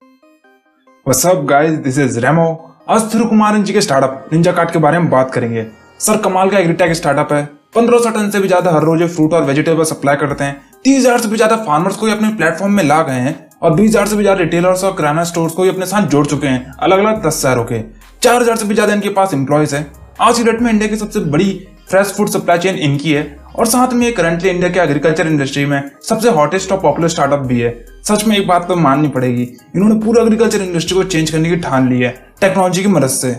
What's up guys, this is Remo. आज थिरु कुमारन जी के startup Ninja cart के बारे में बात करेंगे। सर कमाल का एग्रीटेक स्टार्टअप है। 1500 टन से भी ज्यादा हर रोज फ्रूट और वेजिटेबल सप्लाई करते हैं। 30,000 से भी ज्यादा फार्मर्स को अपने प्लेटफॉर्म में ला गए हैं और 20,000 से भी ज्यादा रिटेलर्स और किराना स्टोर्स को अपने साथ जोड़ चुके हैं, अलग अलग 10 शहरों के। 4,000 से भी ज्यादा इनके पास एम्प्लॉयज है। आज की डेट में इंडिया की सबसे बड़ी फ्रेश फूड सप्लाई चेन इनकी है और साथ में ये करंटली इंडिया के एग्रीकल्चर इंडस्ट्री में सबसे हॉटेस्ट और पॉपुलर स्टार्टअप भी है। सच में एक बात तो माननी पड़ेगी, इन्होंने पूरा एग्रीकल्चर इंडस्ट्री को चेंज करने की ठान ली है टेक्नोलॉजी की मदद से।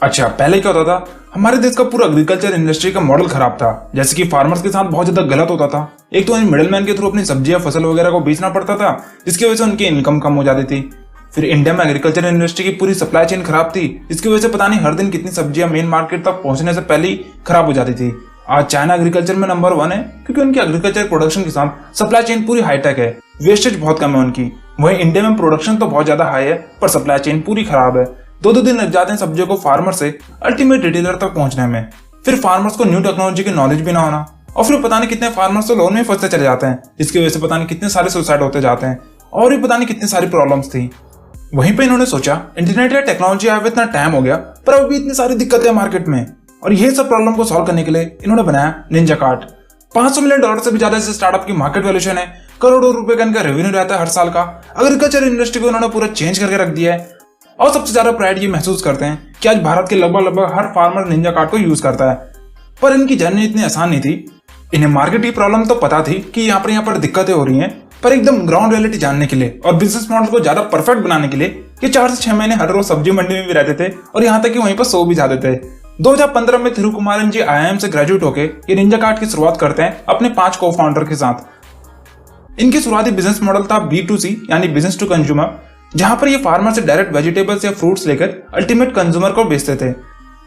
अच्छा, पहले क्या होता था, हमारे देश का पूरा एग्रीकल्चर इंडस्ट्री का मॉडल खराब था। जैसे कि फार्मर्स के साथ बहुत ज्यादा गलत होता था। एक तो मिडिल मैन के थ्रू अपनी सब्जियां फसल वगैरह को बेचना पड़ता था, जिसकी वजह से उनकी इनकम कम हो जाती थी। फिर इंडिया में एग्रीकल्चर इंडस्ट्री की पूरी सप्लाई चेन खराब थी, जिसकी वजह से पता नहीं हर दिन कितनी सब्जियां मेन मार्केट तक पहुंचने से पहले ही खराब हो जाती थी। आज चाइना एग्रीकल्चर में नंबर 1 है, क्योंकि उनकी एग्रीकल्चर प्रोडक्शन के साथ सप्लाई चेन पूरी हाईटेक है। वेस्टेज बहुत कम है उनकी। वहीं इंडिया में प्रोडक्शन तो बहुत ज्यादा हाई है, पर सप्लाई चेन पूरी खराब है। 2-2 दिन लग जाते हैं सब्जियों को फार्मर से अल्टीमेट रिटेलर तक पहुंचने में। फिर फार्मर्स को न्यू टेक्नोलॉजी की नॉलेज भी ना होना, और फिर पता नहीं कितने फार्मर्स तो लोन में फंसते चले जाते हैं, जिसकी वजह से पता नहीं कितने सारे सुसाइड होते जाते हैं और भी पता नहीं कितनी सारी प्रॉब्लम्स थी। वहीं पे इन्होंने सोचा इंटरनेट या टेक्नोलॉजी आए हुए इतना टाइम हो गया, पर अभी इतनी सारी दिक्कतें मार्केट में, और ये सब प्रॉब्लम को सॉल्व करने के लिए इन्होंने बनाया निंजा कार्ट। $500 मिलियन से भी ज्यादा इस स्टार्टअप की मार्केट वैल्यूएशन है। करोड़ों रुपए का इनका रेवेन्यू रहता है हर साल का। एग्रीकल्चर इंडस्ट्री को इन्होंने पूरा चेंज करके रख दिया है, और सबसे ज्यादा प्राइड ये महसूस करते हैं कि आज भारत के लगभग हर फार्मर निंजा कार्ट को यूज करता है। पर इनकी जर्नी इतनी आसान नहीं थी। इन्हें मार्केट की प्रॉब्लम तो पता थी कि यहाँ पर दिक्कतें हो रही हैं, पर एकदम ग्राउंड रियलिटी जानने के लिए और बिजनेस मॉडल को ज्यादा परफेक्ट बनाने के लिए ये 4 से 6 महीने हर रोज सब्जी मंडी में भी रहते थे, और यहाँ तक कि वहीं पर सो भी जाते थे। 2015 में थिरु कुमारन जी IIM से ग्रेजुएट होके ये निंजा कार्ट की शुरुआत करते हैं अपने 5 को फाउंडर के साथ। इनकी शुरुआती बिजनेस मॉडल था B2C यानी बिजनेस टू कंज्यूमर, जहां पर ये फार्मर से डायरेक्ट वेजिटेबल्स या फ्रूट्स लेकर अल्टीमेट कंज्यूमर को बेचते थे।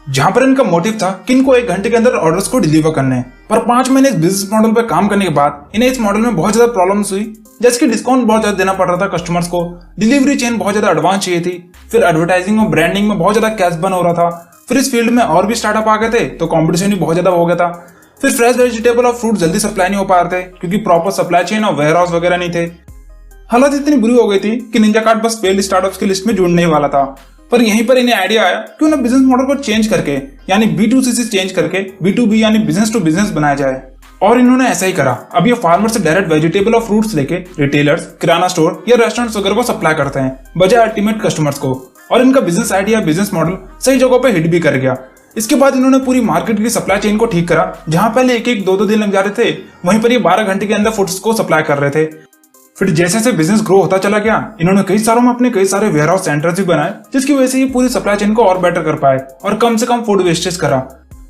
जहां पर इनका मोटिव था कि इनको 1 घंटे के अंदर ऑर्डर्स को डिलीवर करने हैं। पर 5 महीने इस बिजनेस मॉडल पर काम करने के बाद इन्हें इस मॉडल में बहुत ज्यादा प्रॉब्लम्स हुई, जैसे कि डिस्काउंट बहुत ज्यादा देना पड़ रहा था कस्टमर्स को, डिलीवरी चेन बहुत ज्यादा एडवांस चाहिए थी, फिर एडवर्टाइजिंग और ब्रांडिंग में बहुत ज्यादा कैश बर्न हो रहा था। फिर इस फील्ड में और भी स्टार्टअप आ गए थे, तो कंपटीशन भी बहुत ज्यादा हो गया था। फिर फ्रेश वेजिटेबल और फ्रूट जल्दी सप्लाई नहीं हो पा रहे थे, क्योंकि प्रॉपर सप्लाई चेन और वेयर हाउस वगैरह नहीं थे। हालत इतनी बुरी हो गई थी कि निंजा कार्ट बस फेल्ड स्टार्टअप्स की लिस्ट में जुड़ने ही वाला था। पर यहीं पर इन्हें आइडिया आया कि उन्हें बिजनेस मॉडल को चेंज करके, यानी B2C से चेंज करके B2B यानी बिजनेस टू बिजनेस बनाया जाए। और इन्होंने ऐसा ही करा। अब ये फार्मर से डायरेक्ट वेजिटेबल और फ्रूट्स लेके रिटेलर्स, किराना स्टोर या रेस्टोरेंट्स वगैरह को सप्लाई करते हैं, बजाय अल्टीमेट कस्टमर्स को। और इनका बिजनेस आइडिया, बिजनेस मॉडल सही जगह पे हिट भी कर गया। इसके बाद इन्होंने पूरी मार्केट की सप्लाई चेन को ठीक करा। जहां पहले 1-1, 2-2 दिन लग जा रहे थे, वहीं पर ये 12 घंटे के अंदर फूड्स को सप्लाई कर रहे थे। फिर जैसे जैसे बिजनेस ग्रो होता चला गया, इन्होंने कई सालों में अपने कई सारे वेयर हाउस सेंटर्स भी बनाए, जिसकी वजह से ये पूरी सप्लाई चेन को और बेटर कर पाए और कम से कम फूड वेस्टेज करा।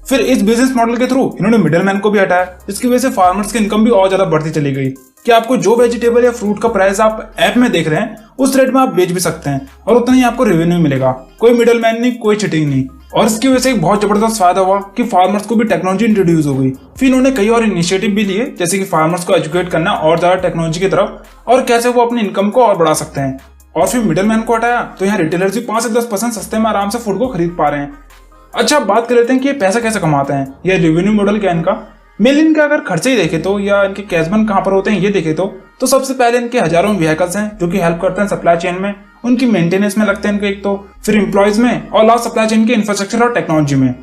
फिर इस बिजनेस मॉडल के थ्रू इन्होंने मिडिल मैन को भी हटाया, जिसकी वजह से फार्मर्स की इनकम भी और ज्यादा बढ़ती चली गई कि आपको जो वेजिटेबल या फ्रूट का प्राइस आप ऐप में देख रहे हैं, उस रेट में आप बेच भी सकते हैं और उतना ही आपको रेवेन्यू मिलेगा। कोई मिडिल मैन नहीं, कोई चिटिंग नहीं। और इसकी वजह से एक बहुत जबरदस्त फायदा हुआ कि फार्मर्स को भी टेक्नोलॉजी इंट्रोड्यूस हो गई। फिर इन्होंने कई और इनिशिएटिव भी लिए, जैसे कि फार्मर्स को एजुकेट करना और ज्यादा टेक्नोलॉजी की तरफ, और कैसे वो अपनी इनकम को और बढ़ा सकते हैं। और फिर मिडिल मैन को हटाया, तो यहाँ रिटेलर्स भी 5 से 10% सस्ते में आराम से फूड को खरीद पा रहे हैं। अच्छा, बात कर लेते हैं कि ये पैसा कैसे कमाते हैं, ये रेवेन्यू मॉडल क्या है इनका। मेनली इनका अगर खर्चे ही देखे तो, या इनके कैश बर्न कहाँ पर होते हैं ये देखे तो सबसे पहले इनके हजारों व्हीकल्स हैं जो कि हेल्प करते हैं सप्लाई चेन में। उनकी मेंटेनेंस में लगते हैं इनके एक तो, फिर एम्प्लॉयज में, और लास्ट सप्लाई चेन के इंफ्रास्ट्रक्चर और टेक्नोलॉजी में।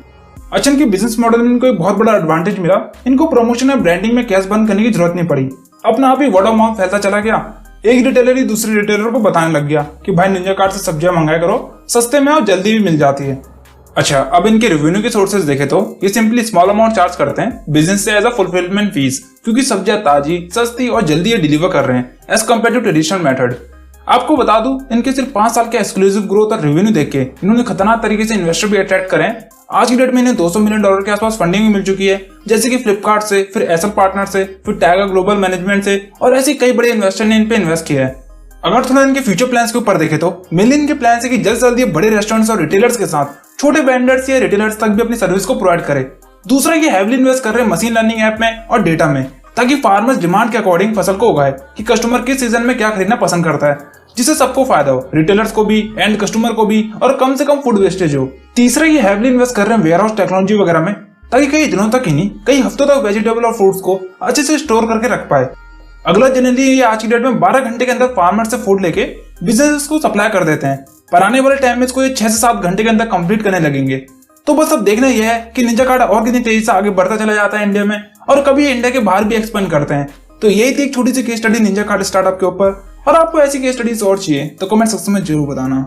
अच्छा, इनके बिजनेस मॉडल में इनको एक बहुत बड़ा एडवांटेज मिला। इनको प्रमोशन और ब्रांडिंग में कैश बर्न करने की जरूरत नहीं पड़ी। अपना आप ही वर्ड ऑफ माउथ फैलता चला गया। एक रिटेलर ही दूसरे रिटेलर को बताने लग गया कि भाई निंजा कार्ट से सब्जियां मंगाया करो, सस्ते में और जल्दी भी मिल जाती है। अच्छा, अब इनके रेवेन्यू के सोर्सेज देखे तो ये सिंपली स्मॉल अमाउंट चार्ज करते हैं बिजनेस से एज अ फुलफिलमेंट फीस, क्योंकि सब्जियां ताजी, सस्ती और जल्दी ये डिलीवर कर रहे हैं as compare to traditional method. आपको बता दूं, इनके सिर्फ 5 साल के एक्सक्लूसिव ग्रोथ और रेवेन्यू देख के इन्होंने खतरनाक तरीके से इन्वेस्टर भी अट्रैक्ट करें। आज की डेट में इन्हें $200 मिलियन के आसपास फंडिंग भी मिल चुकी है, जैसे कि फ्लिपकार्ट से, फिर एसल पार्टनर से, फिर टाइगर ग्लोबल मैनेजमेंट से, और ऐसे कई बड़े इन्वेस्टर ने इन पे इन्वेस्ट किया है। अगर थोड़ा इनके फ्यूचर प्लान्स के ऊपर देखे तो मेनली इनके प्लान है कि जल्द से जल्द ये बड़े रेस्टोरेंट्स और रिटेलर्स के साथ छोटे वेंडर्स या रिटेलर्स तक भी अपनी सर्विस को प्रोवाइड करे। दूसरा, ये हैवीली इन्वेस्ट कर रहे हैं मशीन लर्निंग ऐप में और डेटा में, ताकि फार्मर्स डिमांड के अकॉर्डिंग फसल को उगाए कि कस्टमर किस सीजन में क्या खरीदना पसंद करता है, जिससे सबको फायदा हो, रिटेलर्स को भी, एंड कस्टमर को भी, और कम से कम फूड वेस्टेज हो। तीसरा, ये हैवीली इन्वेस्ट कर रहे हैं वेयर हाउस टेक्नोलॉजी वगैरह में, ताकि कई दिनों तक ही नहीं, कई हफ्तों तक वेजिटेबल और फ्रूट्स को अच्छे से स्टोर करके रख पाए। अगला, जनरली ये आज की डेट में 12 घंटे के अंदर फार्मर से फूड लेके बिजनेस को सप्लाई कर देते हैं, पर आने वाले टाइम में इसको ये 6 से 7 घंटे के अंदर कंप्लीट करने लगेंगे। तो बस अब देखना यह है कि निंजा कार्ड और कितनी तेजी से आगे बढ़ता चला जाता है इंडिया में, और कभी ये इंडिया के बाहर भी एक्सपेंड करते हैं। तो यही थी एक छोटी सी case study ninja card startup के ऊपर। और आपको ऐसी केस स्टडीज और चाहिए तो कमेंट सेक्शन में जरूर बताना।